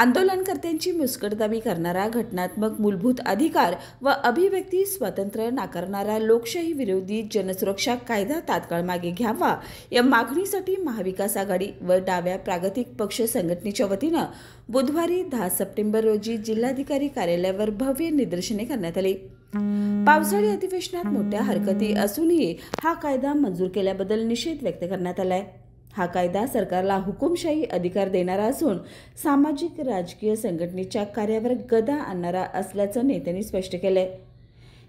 आंदोलनकर्त्यांची मुस्कटदाबी करणारा, घटनात्मक मूलभूत अधिकार व अभिव्यक्ती स्वातंत्र्य नाकारणारा लोकशाही विरोधी जनसुरक्षा कायदा तात्काळ मागे घ्यावा या मागणीसाठी महाविकास आघाडी व डाव्या प्रागतिक पक्ष संघटनेच्या वतीनं बुधवारी 10 सप्टेंबर रोजी जिल्हाधिकारी कार्यालयावर भव्य निदर्शने करण्यात आली। पावसाळी अधिवेशनात मोठ्या हरकती असूनही हा कायदा मंजूर केल्याबद्दल निषेध व्यक्त करण्यात आलाय। हा कायदा सरकारला हुकुमशाही अधिकार देणारा असून सामाजिक राजकीय संघटनेच्या कार्यावर गदा आणणारा असल्याचं नेत्यांनी स्पष्ट केलंय।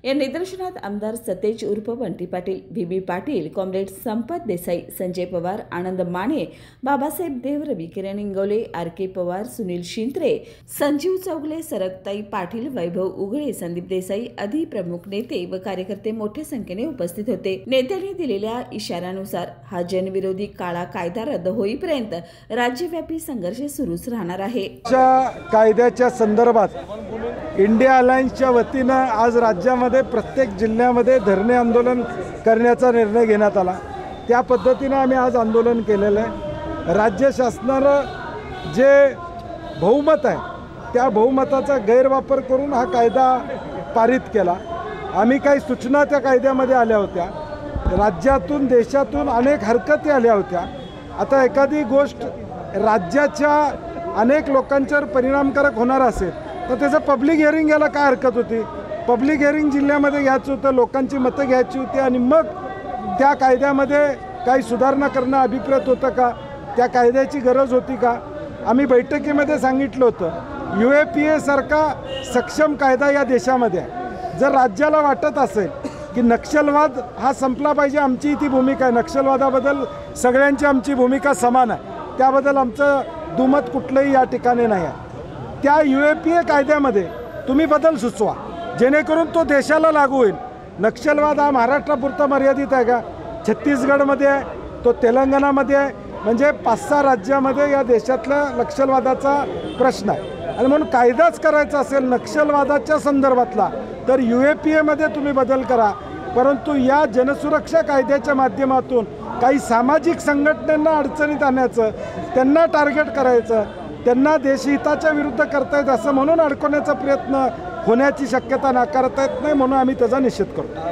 या निदर्शनात आमदार सतेज उर्फ बंटी पाटील, व्ही.बी. पाटील, कॉम्रेड संपत देसाई, संजय पवार, आनंद माने, बाबासाहेब देव, रवी किरण इंगवले, आर.के. पवार, सुनील शिंत्रे, संजीव चौगले, सरकताई पाटील, वैभव उगळे, संदीप देसाई आदी प्रमुख नेते व कार्यकर्ते मोठ्या संख्येने उपस्थित होते। नेत्यांनी दिलेल्या इशाऱ्यानुसार हा जनविरोधी काळा कायदा रद्द होईपर्यंत राज्यव्यापी संघर्ष सुरूच राहणार आहे। कायद्याच्या संदर्भात इंडिया अलायन्सच्या वतीनं आज राज्यामध्ये प्रत्येक जिल्ह्यामध्ये धरणे आंदोलन करण्याचा निर्णय घेण्यात आला। त्या पद्धतीने आम्ही आज आंदोलन केलेलं आहे। राज्य शासनानं जे बहुमत आहे त्या बहुमताचा गैरवापर करून हा कायदा पारित केला। आम्ही काही सूचना त्या कायद्यामध्ये आल्या होत्या। राज्यातून देशातून अनेक हरकती आल्या होत्या। आता एखादी गोष्ट राज्याच्या अनेक लोकांच्यावर परिणामकारक होणार असेल तर त्याचं पब्लिक हिअरिंग यायला काय हरकत होती? पब्लिक हिअरिंग जिल्ह्यामध्ये घ्यायचं होतं, लोकांची मतं घ्यायची होती आणि मग त्या कायद्यामध्ये काही सुधारणा करणं अभिप्रेत होतं का? त्या कायद्याची गरज होती का? आम्ही बैठकीमध्ये सांगितलं होतं UAPA सारखा सक्षम कायदा या देशामध्ये आहे। जर राज्याला वाटत असेल की नक्षलवाद हा संपला पाहिजे, आमची ती भूमिका आहे। नक्षलवादाबद्दल सगळ्यांची आमची भूमिका समान आहे, त्याबद्दल आमचं दुमत कुठलंही या ठिकाणी नाही आहे। त्या UAPA कायद्यामध्ये तुम्ही बदल सुचवा जेणेकरून तो देशाला लागू होईल। नक्षलवाद हा महाराष्ट्रापुरता मर्यादित आहे का? छत्तीसगडमध्ये आहे, तो तेलंगणामध्ये आहे, म्हणजे 5-6 राज्यामध्ये या देशातल्या नक्षलवादाचा प्रश्न आहे। आणि म्हणून कायदाच करायचा असेल नक्षलवादाच्या संदर्भातला तर UAPA तुम्ही बदल करा, परंतु या जनसुरक्षा कायद्याच्या माध्यमातून काही सामाजिक संघटनांना अडचणीत आणायचं, त्यांना टार्गेट करायचं, त्यांना देशहिताच्या विरुद्ध करतायत असं म्हणून अडकवण्याचा प्रयत्न होण्याची शक्यता नाकारता येत नाही, म्हणून आम्ही त्याचा निषेध करतो।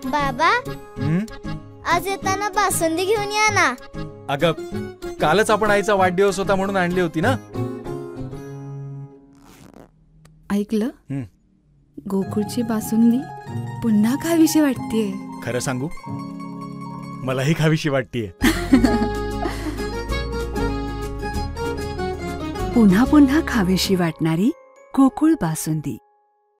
बाबा, आज येताना बासुंदी घेऊन या ना। अगं, कालच आपण आईचा वाढदिवस होता म्हणून आणली होती ना। ऐकलं? गोकुळची बासुंदी पुन्हा खावीशी वाटतेय। खरं सांगू, मलाही खावीशी वाटतेय। पुन्हा पुन्हा खावीशी वाटणारी गोकुळ बासुंदी।